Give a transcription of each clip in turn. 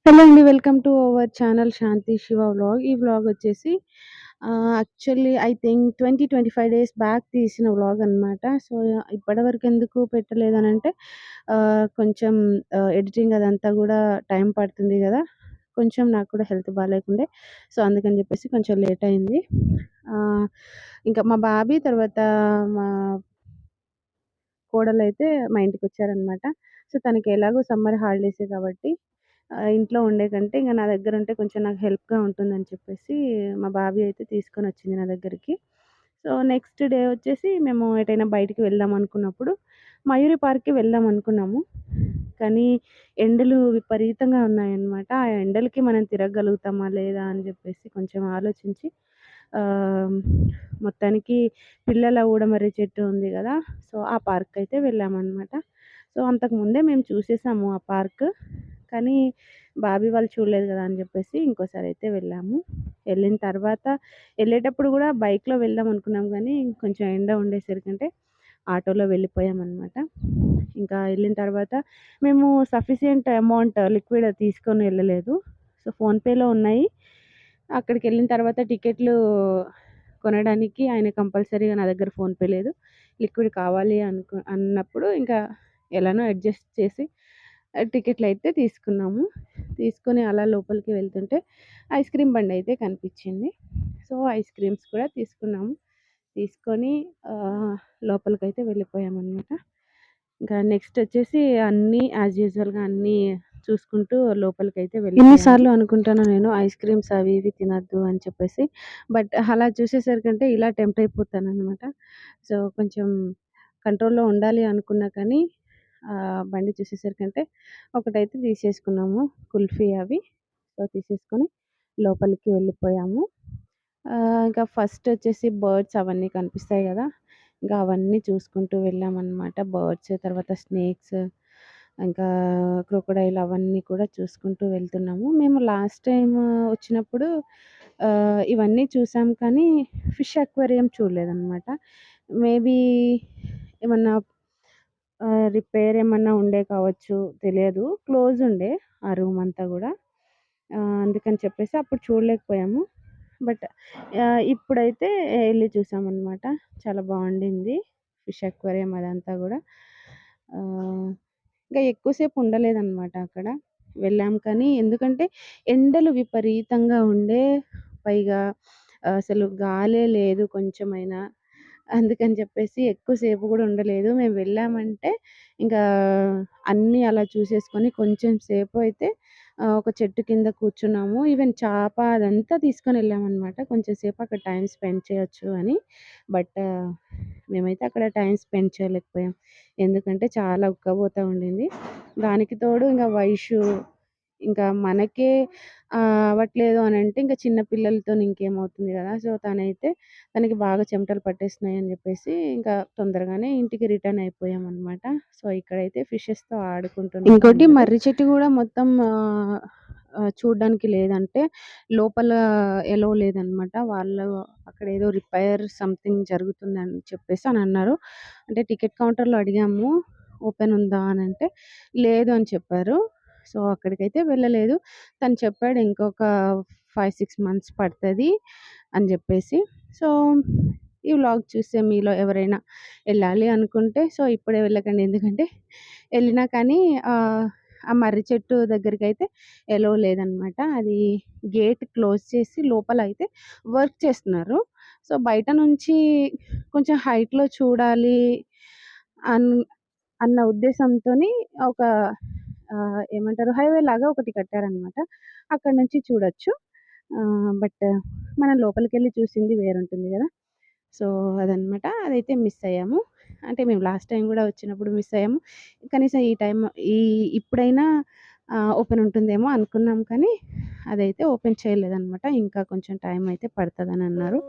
Hello అండి. Welcome to our channel Shanti Shiva vlog. ఈ vlog వచ్చేసి actually I think 25 days back తీసిన vlog అనమాట. సో, ఇప్పటివరకు ఎందుకు పెట్టలేదనంటే కొంచెం ఎడిటింగ్ అదంతా గూడా టైం పడుతుంది గదా! కొంచెం నాకు కూడా హెల్త్ బాలేకుండే. సో, అందుకని జెప్పేసి కొంచెం లేట్ అయింది. ఆహ్, ఇంకా మా బాబీ తర్వాత మా కోడలైతే మా ఇంటికొచ్చారనమాట. సో, తనకి ఎలాగో సమ్మర్ హాలిడేసే కాబట్టి ఇంట్లో ఉండే కంటే ఇంక నా దగ్గరుంటే కొంచెం నాకు హెల్ప్‌గా ఉంటుందని చెప్పేసి మా బాబీ అయితే తీసుకొనొచ్చింది నా దగ్గరికి. సో, నెక్స్ట్ డే వచ్చేసి మేము ఎటైనా బయటికి వెళ్దాం అనుకున్నప్పుడు మయూరి పార్క్‌కి వెళ్దాం అనుకున్నాము. కానీ ఎండలు విపరీతంగా ఉన్నాయన్నమాట. ఆ ఎండలకి మనం తిరగగలుగుతామా లేదా అని జెప్పేసి కొంచెం ఆలోచించి ఆహ్, మొత్తానికి పిల్లల ఊడమర్రి చెట్టు ఉంది గదా! సో, ఆ పార్క్‌కయితే వెళ్ళామనమాట. సో, అంతకుముందే మేము చూసేసాము ఆ పార్క్. కానీ బాబీ వాళ్ళు చూడలేదు గదా! అని జెప్పేసి ఇంకోసారయితే వెళ్ళాము. ఎళ్ళిన తర్వాత ఎళ్ళేటప్పుడు గూడా బైక్‌లో వెళ్దాం అనుకున్నాం గానీ, కొంచెం ఎండ ఉండేసరికంటే ఆటోలో వెళ్ళిపోయామనమాట. ఇంకా ఎళ్ళిన తర్వాత మేము సఫిషియంట్ అమౌంట్ లిక్విడ్ తీసుకొని ఎళ్ళలేదు. సో, ఫోన్‌పేలో ఉన్నాయి. అక్కడికెళ్ళిన తర్వాత టికెట్లు కొనడానికి ఆయన కంపల్సరీగా నా దగ్గర ఫోన్‌పే లేదు. లిక్విడ్ కావాలి అన్నప్పుడు ఇంకా ఎలానో అడ్జస్ట్ చేసి టికెట్లయితే తీసుకున్నాము. తీసుకొని అలా లోపలికి వెళ్తుంటే ఐస్ క్రీమ్ బండయితే కనిపిచ్చింది. సో, ఐస్ క్రీమ్స్ కూడా తీసుకున్నాము. తీసుకొని ఆహ్, లోపలికైతే వెళ్ళిపోయామనమాట. ఇంకా నెక్స్టొచ్చేసి అన్నీ యాజ్ యూజువల్‌గా అన్నీ చూసుకుంటూ లోపలికైతే ఎన్ని వెళ్ళిపోయాము. సార్లు అనుకుంటానో నేను ఐస్ క్రీమ్స్ అవి ఇవి తినొద్దు అని చెప్పేసి. బట్ అలా చూసేసరికంటే ఇలా టెంప్ట్ అయిపోతాననమాట. సో, కొంచెం కంట్రోల్‌లో ఉండాలి అనుకున్నా కానీ బండి చూసేసరికంటే ఒకటైతే తీసేసుకున్నాము. కుల్ఫీ అవి. సో, తీసేసుకొని లోపలికి వెళ్ళిపోయాము. ఇంకా ఫస్టొచ్చేసి బర్డ్స్ అవన్నీ కనిపిస్తాయి గదా! ఇంకా అవన్నీ చూసుకుంటూ వెళ్ళామనమాట. బర్డ్స్, తర్వాత స్నేక్స్, ఇంకా క్రొకొడైల్ అవన్నీ కూడా చూసుకుంటూ వెళ్తున్నాము. మేము లాస్ట్ టైమ్ వచ్చినప్పుడు ఇవన్నీ చూసాం కానీ ఫిష్ అక్వేరియం చూడలేదనమాట. మేబీ ఏమన్నా రిపేర్ ఏమన్నా ఉండే కావచ్చు తెలియదు. క్లోజ్ ఉండే ఆ రూమ్ అంతా గూడా. అందుకని చెప్పేసి అప్పుడు చూడలేకపోయాము. బట్ ఇప్పుడైతే ఎళ్లి చూసామనమాట. చాలా బావుండింది. ఫిష్ అక్వేరియం అదంతా గూడా. ఆహ్, ఇంకా ఎక్కువ సేపు ఉండలేదనమాట అక్కడ. వెళ్ళాం కానీ ఎందుకంటే ఎండలు విపరీతంగా ఉండే. పైగా అసలు గాలే లేదు కొంచెమైనా. అందుకని చెప్పేసి ఎక్కువ సేపు గూడా ఉండలేదు. మేము వెళ్ళామంటే ఇంకా అన్నీ అలా చూసేసుకొని కొంచెం సేపు అయితే ఒక చెట్టు కింద కూర్చున్నాము. ఈవెన్ చాప అదంతా తీసుకొనెళ్ళామనమాట. కొంచెం సేపు అక్కడ టైమ్ స్పెండ్ చేయొచ్చు అని. బట్ మేమైతే అక్కడ టైమ్ స్పెండ్ చేయలేకపోయాం. ఎందుకంటే చాలా ఉక్కబోత ఉండింది. దానికి తోడు ఇంక వైషు ఇంకా మనకే అవ్వట్లేదు అనంటే ఇంక చిన్న పిల్లలతోని ఇంకేమవుతుంది గదా! సో, తనకి బాగా చెమటలు పట్టేస్తున్నాయని జెప్పేసి ఇంకా తొందరగానే ఇంటికి రిటర్న్ అయిపోయామనమాట. సో, ఇక్కడైతే ఫిషెస్‌తో ఆడుకుంటున్నారు ఇంకోటి అందరూ. మర్రి చెట్టు గూడా మొత్తం చూడ్డానికి లేదంటే లోపల ఎలో లేదనమాట. వాళ్ళు అక్కడేదో రిపేర్ సంథింగ్ జరుగుతుందని చెప్పేసి అనన్నారు. అంటే టికెట్ కౌంటర్‌లో అడిగాము. ఓపెన్ ఉందా అనంటే లేదు అని చెప్పారు. సో, అక్కడికైతే వెళ్ళలేదు. తను చెప్పాడు ఇంకొక 5, 6 మంత్స్ పడతది అని జెప్పేసి. సో, ఈ వ్లాగ్ చూసే మీలో ఎవరైనా ఎళ్ళాలి అనుకుంటే సో, ఇప్పుడే వెళ్ళకండి. ఎందుకంటే ఎళ్ళినా కానీ ఆ మర్రి చెట్టు దగ్గరికైతే ఎలో లేదనమాట. అది గేట్ క్లోజ్ చేసి లోపలైతే వర్క్ చేస్తున్నారు. సో, బయట నుంచి కొంచెం హైట్‌లో చూడాలి అన్ అన్న ఉద్దేశంతోని ఒక ఏమంటారు హైవే లాగా ఒకటి కట్టారనమాట. అక్కడి నుంచి చూడొచ్చు. బట్ మనం లోపలికెళ్ళి చూసింది వేరుంటుంది గదా! సో, అదనమాట. అదైతే మిస్ అయ్యాము. అంటే మేము లాస్ట్ టైమ్ గూడా వచ్చినప్పుడు మిస్ అయ్యాము. కనీసం ఈ టైమ్ ఈ ఇప్పుడైనా ఓపెన్ ఉంటుందేమో అనుకున్నాం కానీ, అదైతే ఓపెన్ చేయలేదనమాట. ఇంకా కొంచెం టైం అయితే పడతదనన్నారు.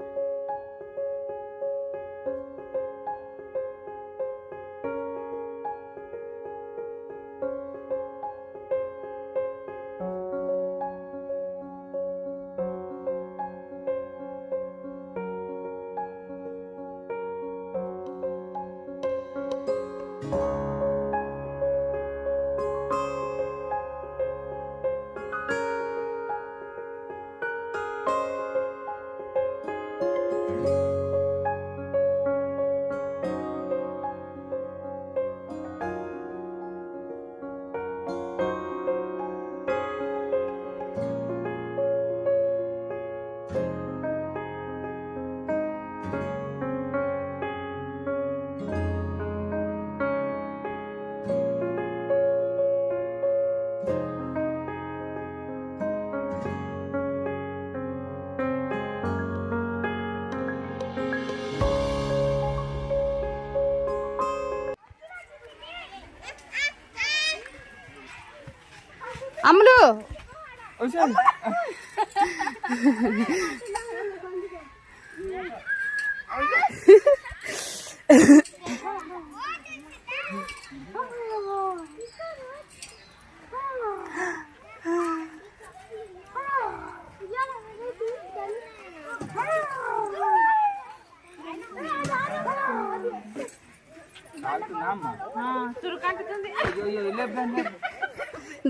అమ్ములు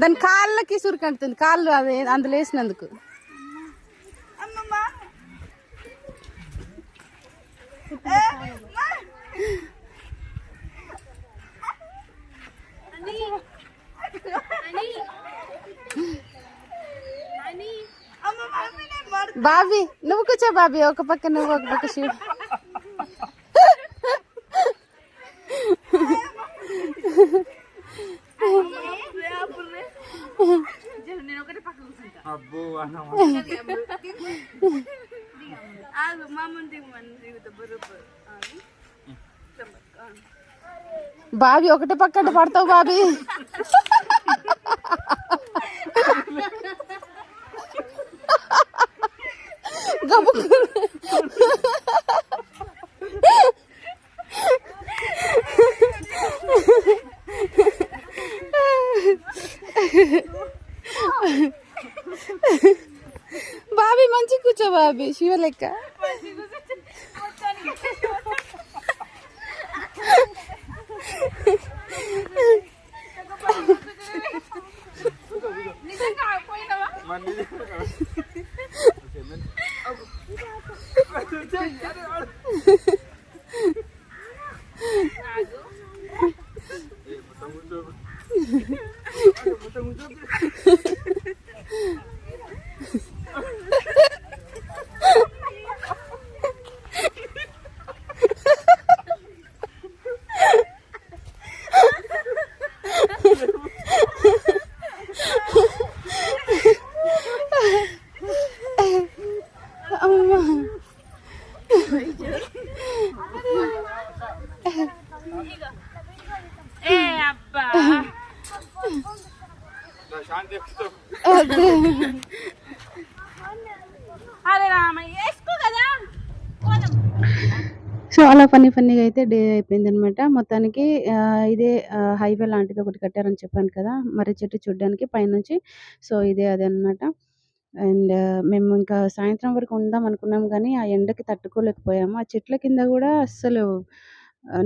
దాని కాళ్ళకి సురుకంటుంది, కాళ్ళు అవి అందులో వేసినందుకు. బాబీ నువ్వు కూర్చో, బాబీ ఒక పక్క నువ్వు ఒక పక్క శివ. బాబీ ఒకటే పక్క పడతావు బాబీ. బాబీ మంచి కూర్చో బాబీ, శివ లెక్క. సో అలా ఫన్నీగా అయితే డే అయిపోయింది అనమాట. మొత్తానికి ఇదే హైవే లాంటిది ఒకటి కట్టారని చెప్పాను కదా, మర్రి చెట్టు చూడడానికి పైనుంచి. సో ఇదే అదే అనమాట. అండ్ మేము ఇంకా సాయంత్రం వరకు ఉందాం అనుకున్నాం కానీ ఆ ఎండకి తట్టుకోలేకపోయాము. ఆ చెట్ల కింద కూడా అస్సలు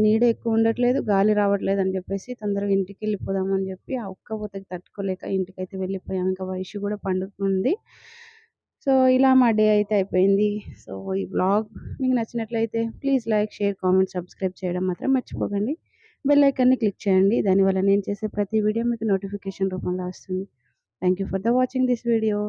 నీడ ఎక్కువ ఉండట్లేదు, గాలి రావట్లేదు అని చెప్పేసి తొందరగా ఇంటికి వెళ్ళిపోదాం అని చెప్పి ఆ ఉక్కపోతకి తట్టుకోలేక ఇంటికైతే వెళ్ళిపోయాము. ఇంకా వయసు కూడా పండుగ. సో ఇలా మా డే అయితే అయిపోయింది. సో ఈ వ్లాగ్ మీకు నచ్చినట్లయితే please like, share, comment, subscribe చేయడం మాత్రం మర్చిపోకండి. బెల్ ఐకాన్ని క్లిక్ చేయండి. దానివల్ల నేను చేసే ప్రతి వీడియో మీకు నోటిఫికేషన్ రూపంలో వస్తుంది. Thank you for the watching this video.